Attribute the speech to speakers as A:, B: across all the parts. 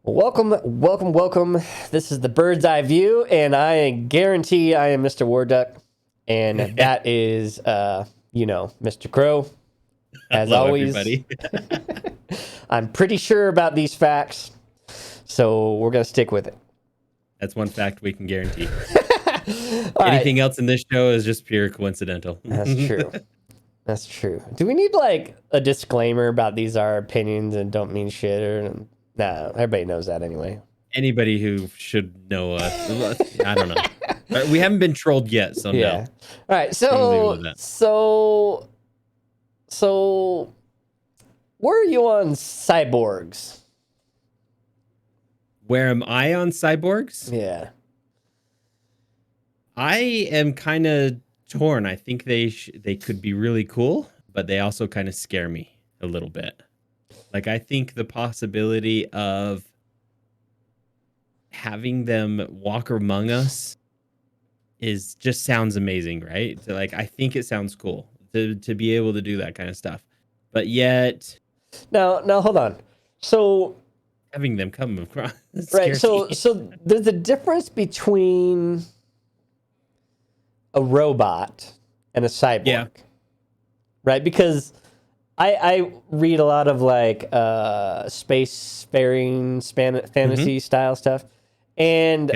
A: Welcome. This is the bird's eye view, and I guarantee I am Mr. Warduck, and that is, Mr. Krow. As
B: Hello,
A: always,
B: everybody.
A: I'm pretty sure about these facts, so we're gonna stick with it.
B: That's one fact we can guarantee.
A: Anything
B: else in this show is just pure coincidental.
A: That's true. That's true. Do we need like a disclaimer about these are opinions and don't mean shit? Or nah, everybody knows that anyway.
B: Anybody who should know us, I don't know. We haven't been trolled yet, so
A: yeah.
B: No.
A: All right. So, where are you on Cyborgs?
B: Where am I on Cyborgs?
A: Yeah.
B: I am kind of torn. I think they could be really cool, but they also kind of scare me a little bit. Like, I think the possibility of having them walk among us just sounds amazing, right? So, like, I think it sounds cool to be able to do that kind of stuff, but yet
A: now hold on. So
B: having them come across,
A: right. So there's a difference between a robot and a cyborg. Yeah. Right? Because I read a lot of like spacefaring fantasy style stuff. And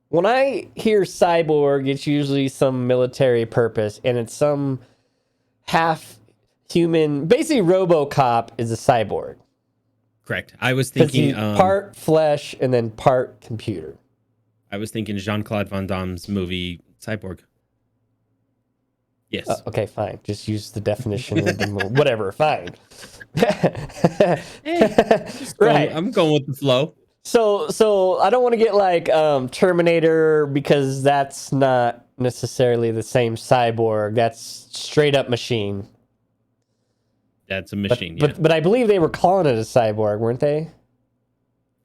A: when I hear cyborg, it's usually some military purpose, and it's some half human. Basically, RoboCop is a cyborg.
B: Correct. I was thinking
A: part flesh and then part computer.
B: I was thinking Jean-Claude Van Damme's movie Cyborg. Yes.
A: Okay, fine. Just use the definition of the movie. Whatever, fine.
B: Right. I'm going with the flow.
A: So I don't want to get like Terminator, because that's not necessarily the same cyborg. That's straight up machine.
B: That's a machine,
A: but I believe they were calling it a cyborg, weren't they?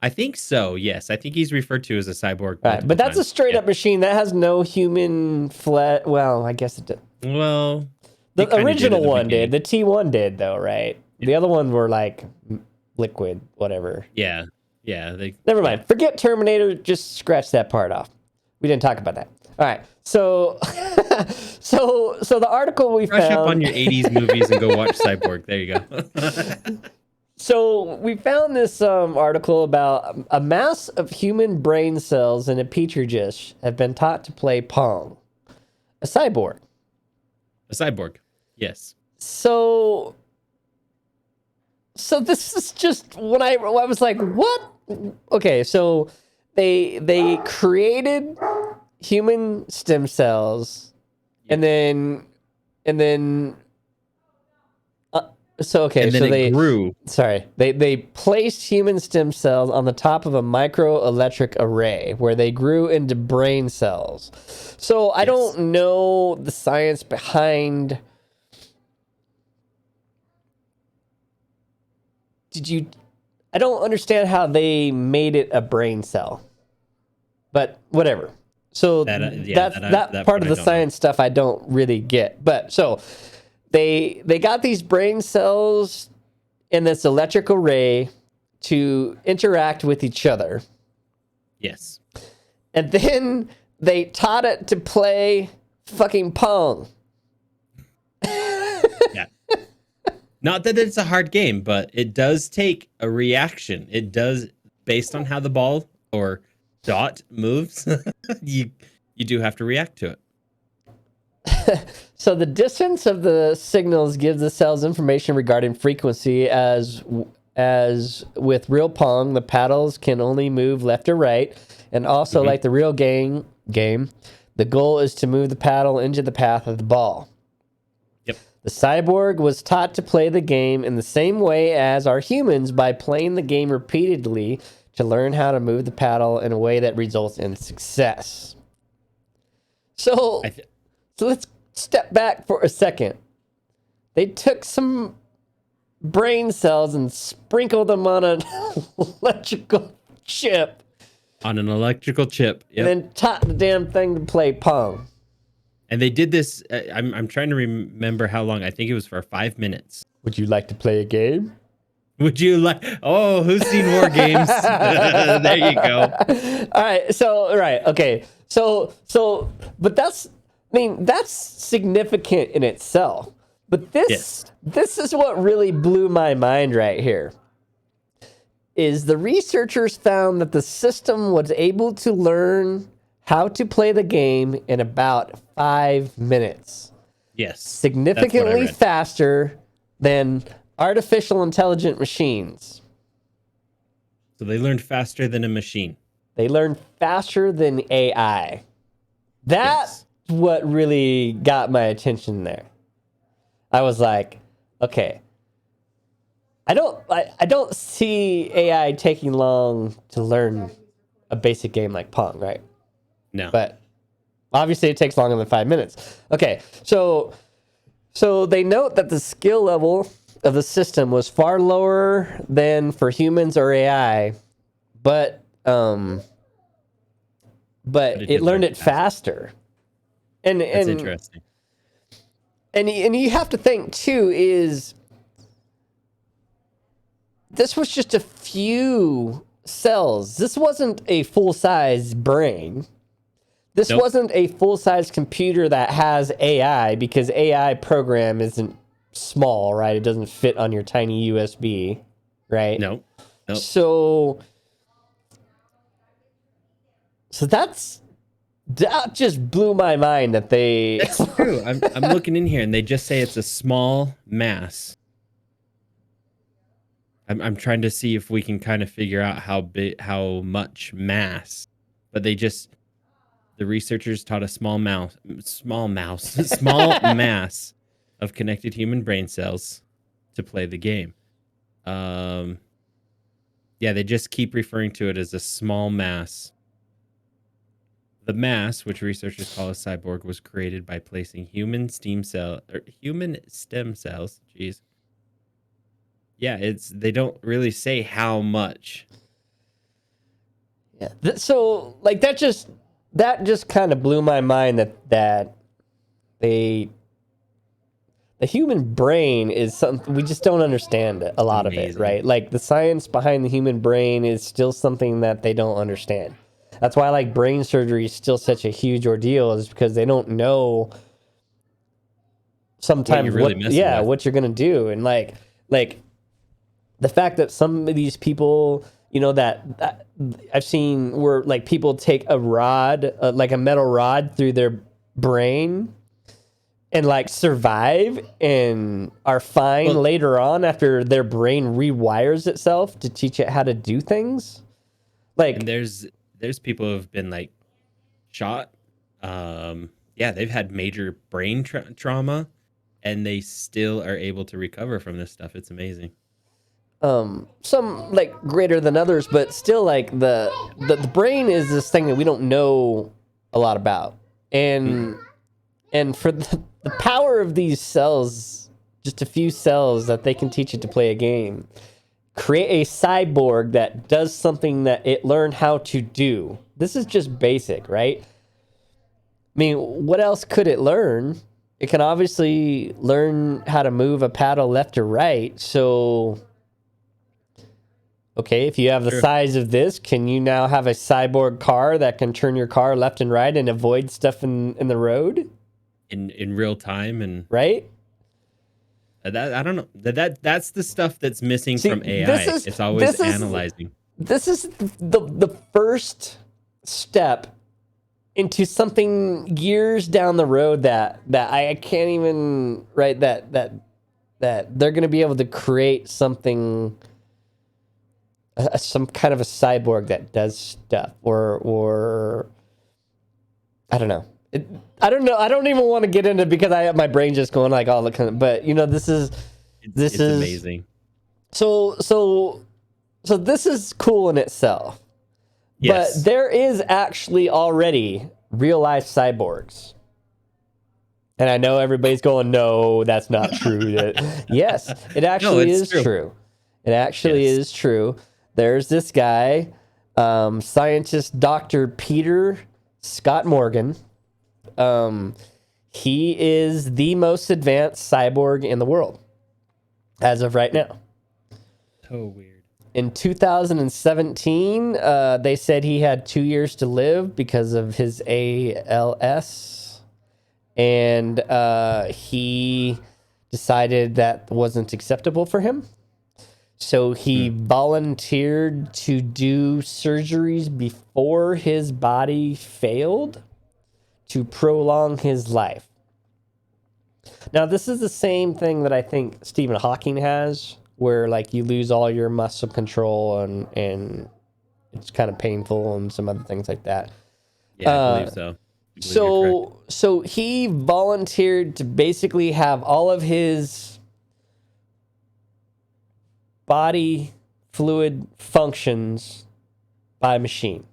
B: I think so, yes. I think he's referred to as a cyborg.
A: Right, but that's a straight up machine that has no human flesh. Well, I guess it did.
B: Well,
A: the original one did. The T1 did, though, right? Yeah. The other ones were like liquid, whatever.
B: Yeah.
A: Never mind. Forget Terminator. Just scratch that part off. We didn't talk about that. All right. So, so the article we found.
B: Brush up on your 80s movies and go watch Cyborg. There you go.
A: So we found this article about a mass of human brain cells in a petri dish have been taught to play Pong. A cyborg.
B: A cyborg. Yes.
A: So this is just when I was like, what? Okay, so they created human stem cells, and then they
B: grew.
A: Sorry, they placed human stem cells on the top of a microelectric array where they grew into brain cells. So I don't know the science behind. I don't understand how they made it a brain cell, but whatever. So that part of the science stuff I don't really get. But so they got these brain cells in this electric array to interact with each other.
B: Yes.
A: And then they taught it to play fucking Pong.
B: Yeah. Not that it's a hard game, but it does take a reaction. It does, based on how the ball or dot moves, you do have to react to it.
A: So the distance of the signals gives the cells information regarding frequency. As with real Pong, the paddles can only move left or right. And also, like the real game, the goal is to move the paddle into the path of the ball.
B: Yep.
A: The cyborg was taught to play the game in the same way as our humans, by playing the game repeatedly to learn how to move the paddle in a way that results in success. So let's step back for a second. They took some brain cells and sprinkled them on an electrical chip.
B: On an electrical chip. Yep.
A: And then taught the damn thing to play Pong.
B: And they did this, I'm trying to remember how long. I think it was for 5 minutes.
A: Would you like to play a game?
B: Would you like? Oh, who's seen War Games? There you go.
A: All right. So, right. Okay. But that's, I mean, that's significant in itself. But this is what really blew my mind right here. Is the researchers found that the system was able to learn how to play the game in about 5 minutes.
B: Yes.
A: Significantly faster than artificial intelligent machines.
B: So they learned faster than a machine.
A: They learn faster than AI. That's what really got my attention there. I was like, okay, I don't see AI taking long to learn a basic game like Pong, right?
B: No.
A: But obviously it takes longer than 5 minutes. Okay, so they note that the skill level of the system was far lower than for humans or AI, but it learned it faster. And
B: that's interesting.
A: And you have to think too is this was just a few cells. This wasn't a full-size brain. This wasn't a full-size computer that has AI, because AI program isn't small, right? It doesn't fit on your tiny USB, right?
B: No.
A: So that just blew my mind that they...
B: That's true. I'm looking in here, and they just say it's a small mass. I'm trying to see if we can kind of figure out how much mass, but the researchers taught a small mass of connected human brain cells to play the game. They just keep referring to it as a small mass. The mass, which researchers call a cyborg, was created by placing human stem cells. Jeez. Yeah, they don't really say how much.
A: Yeah. So like that just kind of blew my mind that the human brain is something we just don't understand a lot of it, right? Like the science behind the human brain is still something that they don't understand. That's why like brain surgery is still such a huge ordeal, is because they don't know sometimes what you're gonna do. And like the fact that some of these people, you know, that I've seen where like people take a rod, like a metal rod, through their brain and like survive and are fine later on after their brain rewires itself to teach it how to do things. Like,
B: and there's people who have been like shot. They've had major brain trauma, and they still are able to recover from this stuff. It's amazing.
A: Some like greater than others, but still like the brain is this thing that we don't know a lot about. And for the power of these cells, just a few cells that they can teach it to play a game, create a cyborg that does something that it learned how to do. This is just basic, right? I mean, what else could it learn? It can obviously learn how to move a paddle left or right. So, okay, if you have the size of this, can you now have a cyborg car that can turn your car left and right and avoid stuff in the road?
B: In real time, and
A: right?
B: That I don't know. That's the stuff that's missing from AI. It's always analyzing.
A: This is the first step into something years down the road that I can't even that they're going to be able to create something, some kind of a cyborg that does stuff, or I don't know. I don't know. I don't even want to get into it because I have my brain just going like all the kind of. But you know, this is
B: amazing.
A: So this is cool in itself.
B: Yes.
A: But there is actually already real life cyborgs. And I know everybody's going, no, that's not true. Yes, it actually is true. It actually is true. There's this guy, scientist Dr. Peter Scott Morgan. He is the most advanced cyborg in the world as of right now.
B: So weird.
A: In 2017, they said he had 2 years to live because of his ALS. And he decided that wasn't acceptable for him. So he volunteered to do surgeries before his body failed to prolong his life. Now, this is the same thing that I think Stephen Hawking has, where like you lose all your muscle control and it's kind of painful and some other things like that.
B: Yeah, I believe so.
A: So he volunteered to basically have all of his body fluid functions by machine.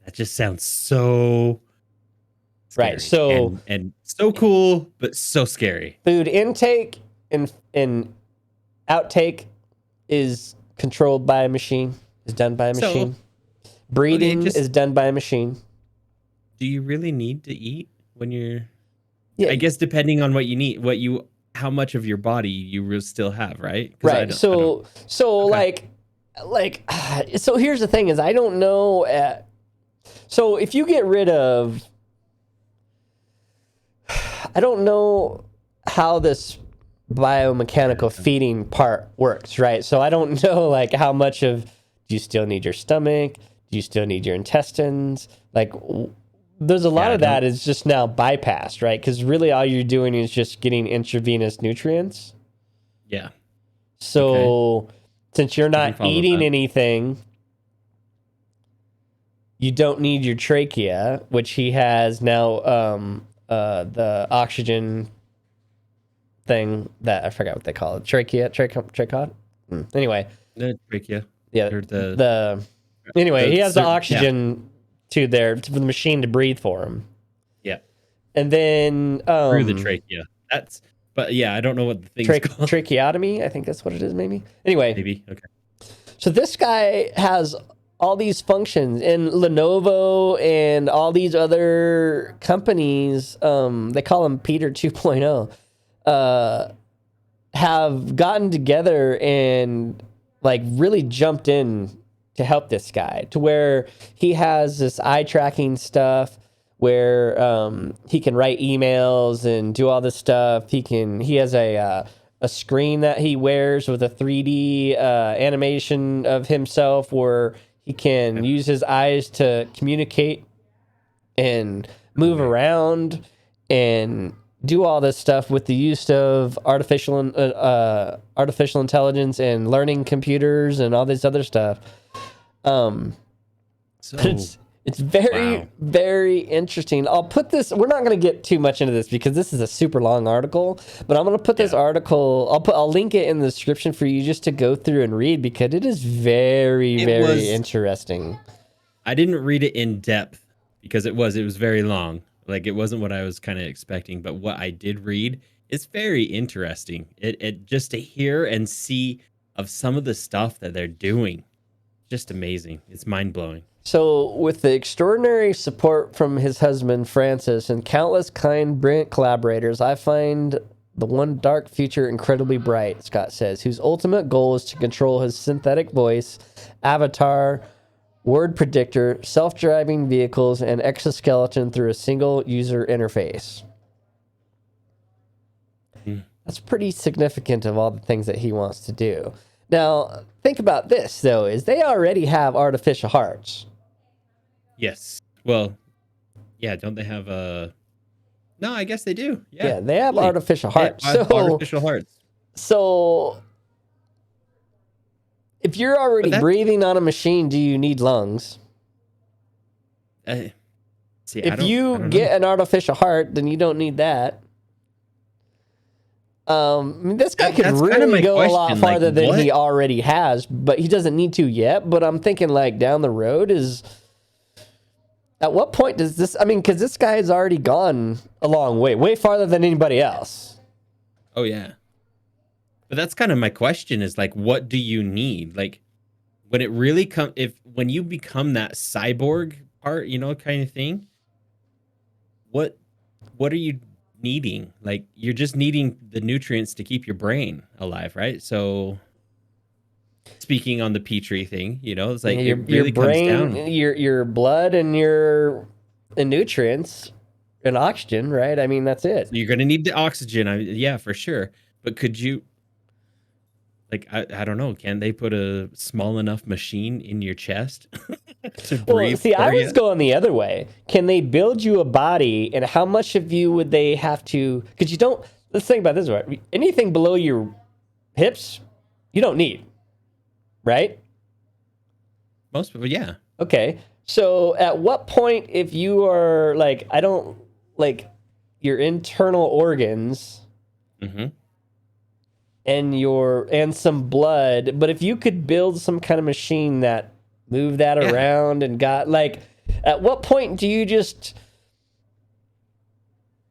B: That just sounds so scary.
A: Right. So
B: and so cool, but so scary.
A: Food intake and outtake is controlled by a machine, is done by a machine. Breathing is done by a machine.
B: Do you really need to eat when you're...
A: Yeah.
B: I guess depending on what you need, how much of your body you will still have, right?
A: Right. So here's the thing is I don't know. So if you get rid of, I don't know how this biomechanical feeding part works, right? So I don't know like how much of, do you still need your stomach? Do you still need your intestines? Like there's a lot of that is just now bypassed, right? Because really all you're doing is just getting intravenous nutrients.
B: Yeah.
A: So since you're not eating anything, you don't need your trachea, which he has now, the oxygen thing that I forgot what they call it. Trachea. Anyway.
B: The trachea.
A: Yeah. Anyway, he has the oxygen to there for the machine to breathe for him.
B: Yeah.
A: And then
B: through the trachea. But yeah, I don't know what the thing's called.
A: Tracheotomy, I think that's what it is, maybe. Anyway.
B: Maybe. Okay.
A: So this guy has all these functions, and Lenovo and all these other companies, they call him Peter 2.0, have gotten together and like really jumped in to help this guy, to where he has this eye tracking stuff where he can write emails and do all this stuff. He has a screen that he wears with a 3D animation of himself where he can use his eyes to communicate and move around and do all this stuff with the use of artificial intelligence and learning computers and all this other stuff. It's very, very interesting. I'll put this, we're not going to get too much into this because this is a super long article, but I'm going to put this article, I'll link it in the description for you just to go through and read because it is very interesting.
B: I didn't read it in depth because it was very long. Like it wasn't what I was kind of expecting, but what I did read is very interesting. It just to hear and see of some of the stuff that they're doing. Just amazing. It's mind-blowing.
A: So, with the extraordinary support from his husband, Francis, and countless kind, brilliant collaborators, I find the one dark future incredibly bright, Scott says, whose ultimate goal is to control his synthetic voice, avatar, word predictor, self-driving vehicles, and exoskeleton through a single user interface. That's pretty significant of all the things that he wants to do. Now, think about this, though, is they already have artificial hearts.
B: Yes. Well, yeah, don't they have a... No, I guess they do.
A: Yeah, they have artificial hearts.
B: Artificial hearts.
A: So, if you're already breathing on a machine, do you need lungs? If you get an artificial heart, then you don't need that. I mean, this guy could really go a lot farther than he already has, but he doesn't need to yet. But I'm thinking, like, down the road is... At what point does this... I mean, because this guy has already gone a long way. Way farther than anybody else.
B: Oh, yeah. But that's kind of my question is, like, what do you need? Like, when it really when you become that cyborg part, you know, kind of thing, what are you needing? Like, you're just needing the nutrients to keep your brain alive, right? So speaking on the Petri thing, you know, it's like
A: Your
B: it really comes
A: brain,
B: down.
A: your blood, and your nutrients and oxygen, right? I mean, that's it.
B: So you're gonna need the oxygen. Yeah, for sure. But could you, like, I don't know, can they put a small enough machine in your chest to
A: Well,
B: breathe
A: see, I
B: for
A: was
B: you?
A: going the other way. Can they build you a body, and how much of you would they have to? Because you don't. Let's think about this, right? Anything below your hips, you don't need, right?
B: Most people, yeah.
A: Okay. So at what point, if you are like, I don't like your internal organs
B: Mm-hmm.
A: and some blood, but if you could build some kind of machine that moved that
B: Yeah.
A: around and got like, at what point do you just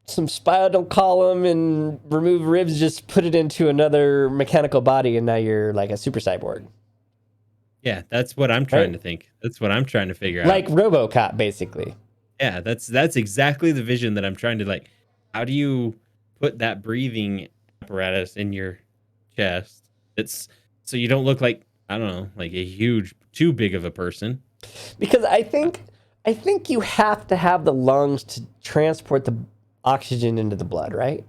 A: some spinal column and remove ribs, just put it into another mechanical body, and now you're like a super cyborg,
B: Yeah, that's what I'm trying to think. That's what I'm trying to figure out.
A: like RoboCop, basically.
B: Yeah, that's exactly the vision that I'm trying to like. How do you put that breathing apparatus in your chest? It's so you don't look like, I don't know, like a huge, too big of a person.
A: Because I think you have to have the lungs to transport the oxygen into the blood, right?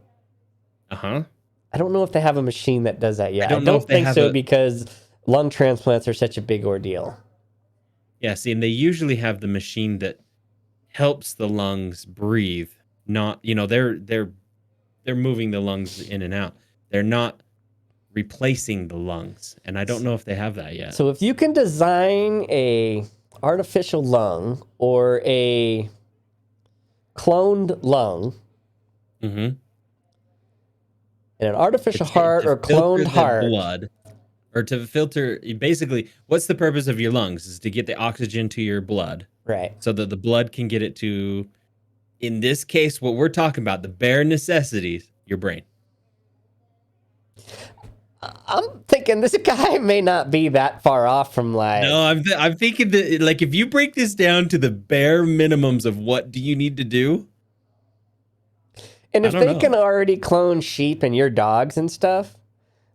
B: Uh-huh.
A: I don't know if they have a machine that does that yet. I
B: don't know
A: don't
B: if they
A: think
B: have
A: so
B: a
A: because lung transplants are such a big ordeal.
B: Yeah, see, and they usually have the machine that helps the lungs breathe. Not, you know, they're moving the lungs in and out. They're not replacing the lungs, and I don't know if they have that yet.
A: So if you can design a artificial lung or a cloned lung
B: Mm-hmm.
A: and an artificial heart or cloned heart,
B: blood, or to filter, basically, what's the purpose of your lungs? Is to get the oxygen to your blood,
A: right?
B: so that the blood can get it to, in this case, what we're talking about, the bare necessities, your brain.
A: I'm thinking this guy may not be that far off from like.
B: No, I'm thinking that, like, if you break this down to the bare minimums of what do you need to do,
A: And
B: I
A: if
B: don't
A: they
B: know.
A: can already clone sheep and your dogs and stuff,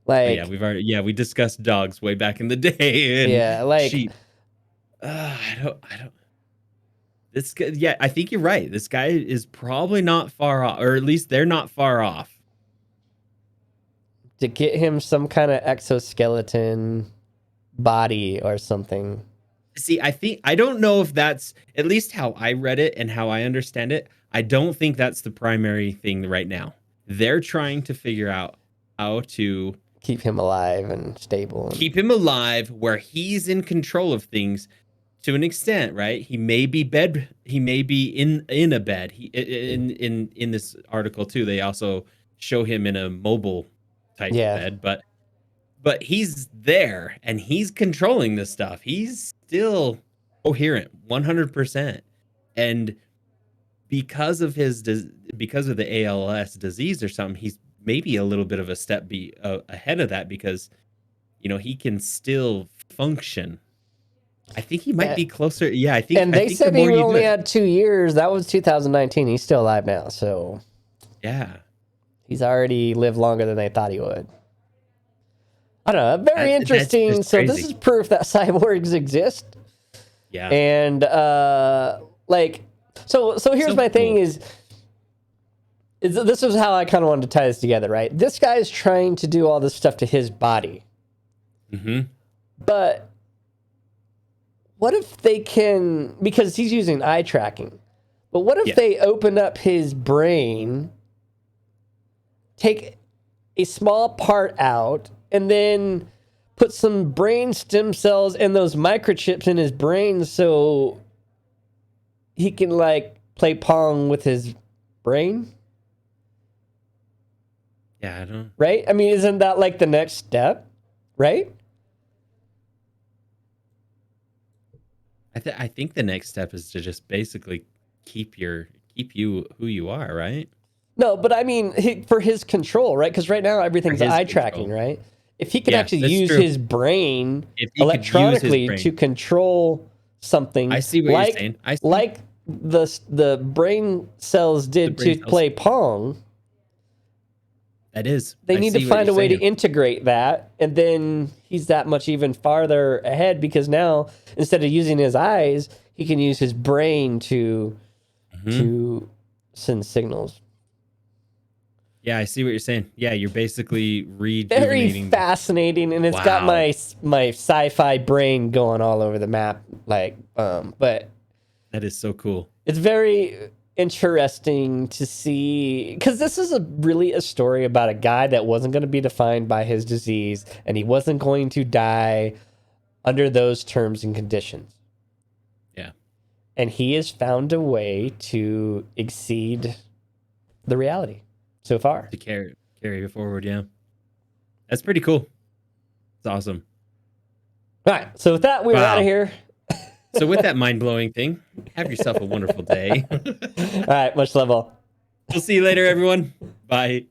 B: Oh,
A: like,
B: yeah, we discussed dogs way back in the day and
A: yeah, like,
B: sheep. I don't. This guy, yeah, I think you're right. This guy is probably not far off, or at least they're not far off.
A: to get him some kind of exoskeleton body or something.
B: See, I don't know if that's, at least how I read it and how I understand it. I don't think that's the primary thing right now. They're trying to figure out how to
A: Keep him alive and stable.
B: keep him alive where he's in control of things to an extent, right? He may be in a bed. In this article too, they also show him in a mobile type
A: Yeah.
B: bed, but he's there and he's controlling this stuff. He's still coherent 100%. And because of because of the ALS disease or something, he's maybe a little bit of a step ahead of that, because you know he can still function. I think he might be closer. Yeah, I think.
A: And
B: I
A: they
B: think
A: said
B: the
A: he
B: more you
A: only
B: do it,
A: had 2 years. That was 2019. He's still alive now, so
B: yeah,
A: he's already lived longer than they thought he would. I don't know. Very
B: That's
A: interesting.
B: just
A: So this
B: crazy.
A: is proof that cyborgs exist.
B: Yeah,
A: And like, so here's
B: So
A: my thing
B: cool.
A: is this is how I kind of wanted to tie this together, right? This guy's trying to do all this stuff to his body,
B: Mm-hmm.
A: but what if they can, because he's using eye tracking, but what if
B: Yeah.
A: they open up his brain, take a small part out, and then put some brain stem cells and those microchips in his brain so he can like play pong with his brain?
B: Yeah, I don't.
A: Right? I mean, isn't that like the next step? Right?
B: I think the next step is to just basically keep you who you are, right?
A: No, but I mean, for his control, right? Because right now everything's
B: his
A: eye
B: control.
A: tracking, right? If he could
B: Yeah,
A: actually
B: that's
A: use
B: true.
A: his brain
B: If he could use his
A: electronically
B: brain.
A: to control something,
B: I see what you're saying. I see.
A: like the brain cells did
B: brain
A: to
B: cells.
A: play pong,
B: That is.
A: They
B: I
A: need to
B: see what
A: find a
B: you're
A: way to
B: saying.
A: integrate that, and then he's that much even farther ahead because now instead of using his eyes, he can use his brain to send signals.
B: Yeah, I see what you're saying. Yeah, you're basically
A: Very
B: rejuvenating.
A: fascinating, and it's got
B: Wow.
A: my sci-fi brain going all over the map. But
B: That is so cool.
A: it's very interesting to see because this is really a story about a guy that wasn't going to be defined by his disease, and he wasn't going to die under those terms and conditions.
B: Yeah.
A: And he has found a way to exceed the reality so far.
B: To carry it forward, yeah. That's pretty cool. It's awesome.
A: All right, so with that, we're
B: Wow.
A: out of here.
B: So with that mind-blowing thing, have yourself a wonderful day.
A: All right, much love all.
B: We'll see you later, everyone. Bye.